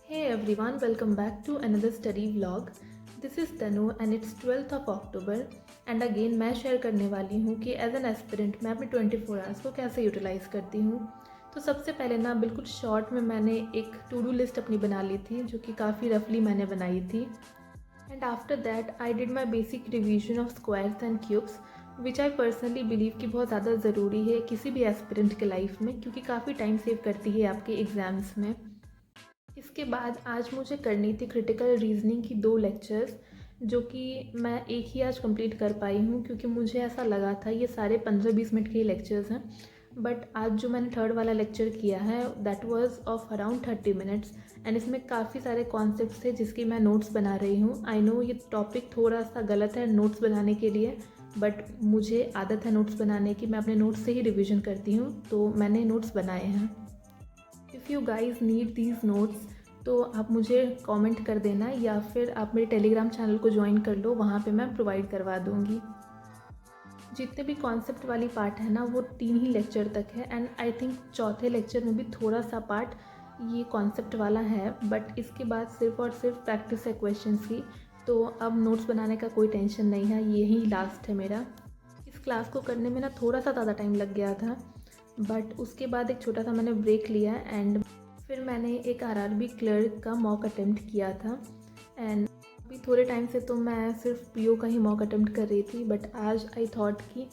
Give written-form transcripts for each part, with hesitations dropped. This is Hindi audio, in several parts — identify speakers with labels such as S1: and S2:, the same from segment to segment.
S1: Hey everyone, welcome back to another study vlog. This is Tanu and it's 12th of October and again मैं शेयर करने वाली हूँ कि एज एन एस्पिरेंट मैं अपने 24 आवर्स को कैसे यूटिलाइज़ करती हूँ। तो सबसे पहले ना बिल्कुल शॉर्ट में मैंने एक टू डू लिस्ट अपनी बना ली थी जो कि काफ़ी रफली मैंने बनाई थी। And after that I did my basic revision of squares and cubes which I personally believe कि बहुत ज़्यादा ज़रूरी है किसी भी एस्पिरेंट के लाइफ में, क्योंकि काफ़ी टाइम सेव करती है आपके एग्ज़ाम्स में। इसके बाद आज मुझे करनी थी क्रिटिकल रीजनिंग की 2 लेक्चर्स, जो कि मैं एक ही आज कंप्लीट कर पाई हूँ क्योंकि मुझे ऐसा लगा था ये सारे 15-20 मिनट के ही लेक्चर्स हैं। बट आज जो मैंने थर्ड वाला लेक्चर किया है that was of around 30 minutes and इसमें काफ़ी सारे कॉन्सेप्ट्स थे जिसकी मैं नोट्स बना रही हूँ। आई नो ये टॉपिक थोड़ा सा गलत है नोट्स बनाने के लिए, बट मुझे आदत है नोट्स बनाने की, मैं अपने नोट्स से ही रिविज़न करती हूँ, तो मैंने नोट्स बनाए हैं। If you guys need these notes तो आप मुझे कमेंट कर देना या फिर आप मेरे टेलीग्राम चैनल को ज्वाइन कर लो, वहाँ पे मैं प्रोवाइड करवा दूँगी। जितने भी कॉन्सेप्ट वाली पार्ट है ना वो 3 ही लेक्चर तक है एंड आई थिंक चौथे लेक्चर में भी थोड़ा सा पार्ट ये कॉन्सेप्ट वाला है, बट इसके बाद सिर्फ और सिर्फ प्रैक्टिस है क्वेश्चंस की। तो अब नोट्स बनाने का कोई टेंशन नहीं है, यही लास्ट है मेरा। इस क्लास को करने में ना थोड़ा सा ज़्यादा टाइम लग गया था, बट उसके बाद एक छोटा सा मैंने ब्रेक लिया एंड फिर मैंने एक आरआरबी क्लर्क का मॉक अटेम्प्ट किया था। एंड अभी थोड़े टाइम से तो मैं सिर्फ पीओ का ही मॉक अटेम्प्ट कर रही थी, बट आज आई थॉट कि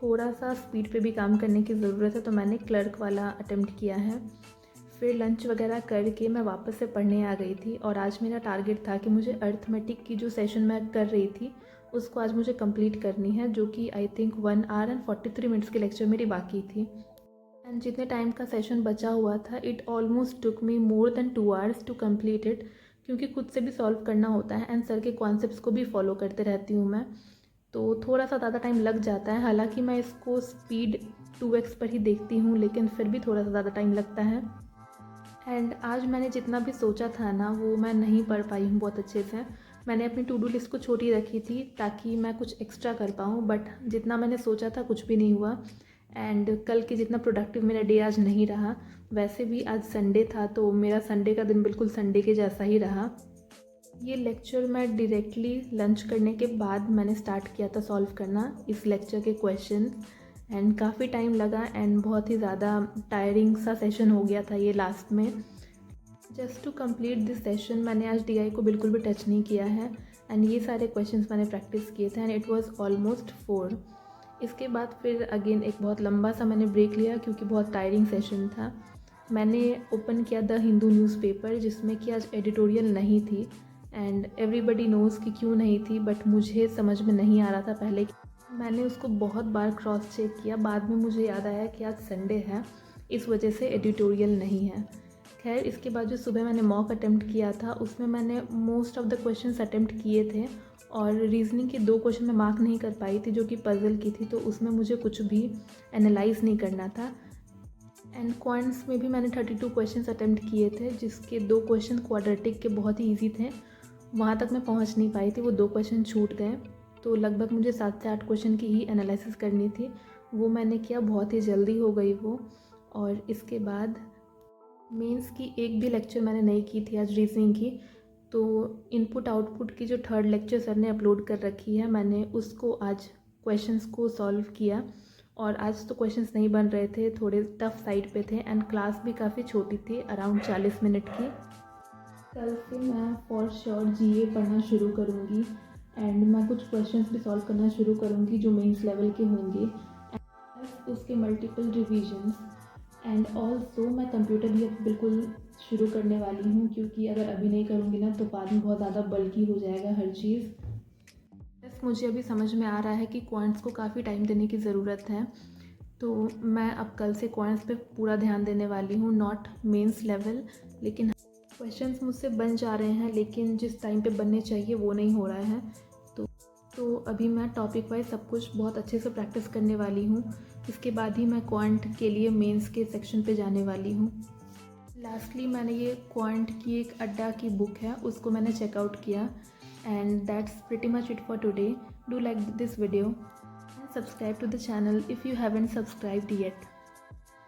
S1: थोड़ा सा स्पीड पे भी काम करने की ज़रूरत है, तो मैंने क्लर्क वाला अटेम्प्ट किया है। फिर लंच वगैरह करके मैं वापस से पढ़ने आ गई थी और आज मेरा टारगेट था कि मुझे अर्थमेटिक की जो सेशन मैं कर रही थी उसको आज मुझे कंप्लीट करनी है, जो कि I think 1 our and 43 minutes की लेक्चर मेरी बाकी थी। एंड जितने टाइम का सेशन बचा हुआ था it almost took me more than 2 hours to complete it, क्योंकि खुद से भी सॉल्व करना होता है एंड सर के कॉन्सेप्ट्स को भी फॉलो करते रहती हूँ मैं, तो थोड़ा सा ज़्यादा टाइम लग जाता है। हालांकि मैं इसको स्पीड 2x पर ही देखती हूँ, लेकिन फिर भी थोड़ा सा ज़्यादा टाइम लगता है। एंड आज मैंने जितना भी सोचा था ना वो मैं नहीं पढ़ पाई हूँ बहुत अच्छे से। मैंने अपनी टू डू लिस्ट को छोटी रखी थी ताकि मैं कुछ एक्स्ट्रा कर पाऊँ, बट जितना मैंने सोचा था कुछ भी नहीं हुआ। एंड कल के जितना प्रोडक्टिव मेरा डे आज नहीं रहा। वैसे भी आज संडे था तो मेरा संडे का दिन बिल्कुल संडे के जैसा ही रहा। ये लेक्चर मैं डायरेक्टली लंच करने के बाद मैंने स्टार्ट किया था सॉल्व करना इस लेक्चर के क्वेश्चन, एंड काफ़ी टाइम लगा एंड बहुत ही ज़्यादा टायरिंग सा सेशन हो गया था ये लास्ट में। Just to complete this session मैंने आज डीआई को बिल्कुल भी टच नहीं किया है एंड ये सारे क्वेश्चंस मैंने प्रैक्टिस किए थे एंड इट वाज ऑलमोस्ट 4। इसके बाद फिर अगेन एक बहुत लंबा सा मैंने ब्रेक लिया क्योंकि बहुत टायरिंग सेशन था। मैंने ओपन किया द हिंदू न्यूज़पेपर जिसमें कि आज एडिटोरियल नहीं थी एंड एवरीबडी नोज़ कि क्यों नहीं थी, बट मुझे समझ में नहीं आ रहा था पहले। मैंने उसको बहुत बार क्रॉस चेक किया, बाद में मुझे याद आया कि आज संडे है इस वजह से एडिटोरियल नहीं है। खैर इसके बाद जो सुबह मैंने मॉक अटेम्प्ट किया था उसमें मैंने most of the questions attempt किए थे और रीजनिंग के 2 क्वेश्चन मैं मार्क नहीं कर पाई थी जो कि पजल की थी, तो उसमें मुझे कुछ भी एनालाइज नहीं करना था। एंड क्वांट्स में भी मैंने 32 क्वेश्चंस अटेम्प्ट किए थे जिसके 2 क्वेश्चन क्वाड्रेटिक के बहुत ही ईजी थे, वहाँ तक मैं पहुँच नहीं पाई थी, वो 2 क्वेश्चन छूट गए। तो लगभग मुझे 7 से 8 क्वेश्चन की ही एनालिसिस करनी थी, वो मैंने किया, बहुत ही जल्दी हो गई वो। और इसके बाद मेंस की एक भी लेक्चर मैंने नहीं की थी आज रीजनिंग की, तो इनपुट आउटपुट की जो थर्ड लेक्चर सर ने अपलोड कर रखी है मैंने उसको आज क्वेश्चंस को सॉल्व किया। और आज तो क्वेश्चंस नहीं बन रहे थे, थोड़े टफ साइड पे थे एंड क्लास भी काफ़ी छोटी थी, अराउंड 40 मिनट की। कल से मैं फॉर श्योर जीए पढ़ना शुरू करूँगी एंड मैं कुछ क्वेश्चंस भी सॉल्व करना शुरू करूँगी जो मेंस लेवल के होंगे, प्लस उसके मल्टीपल रिविजन्स। एंड ऑल्सो मैं कंप्यूटर भी अब बिल्कुल शुरू करने वाली हूँ, क्योंकि अगर अभी नहीं करूँगी ना तो बाद में बहुत ज़्यादा बल्कि हो जाएगा हर चीज़। बस मुझे अभी समझ में आ रहा है कि क्वांट्स को काफ़ी टाइम देने की ज़रूरत है, तो मैं अब कल से क्वांट्स पे पूरा ध्यान देने वाली हूँ, नॉट मेंस लेवल। लेकिन क्वेश्चंस मुझसे बन जा रहे हैं लेकिन जिस टाइम पे बनने चाहिए वो नहीं हो रहा है, तो अभी मैं टॉपिक वाइज सब कुछ बहुत अच्छे से प्रैक्टिस करने वाली हूँ। इसके बाद ही मैं क्वांट के लिए मेंस के सेक्शन पे जाने वाली हूँ। लास्टली मैंने ये क्वांट की एक अड्डा की बुक है उसको मैंने चेकआउट किया and that's pretty much it for today. Do like this video and subscribe to the channel if you haven't subscribed yet.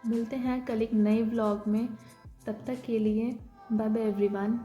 S1: मिलते हैं कल एक नए व्लॉग में, तब तक के लिए बाय बाय एवरीवन।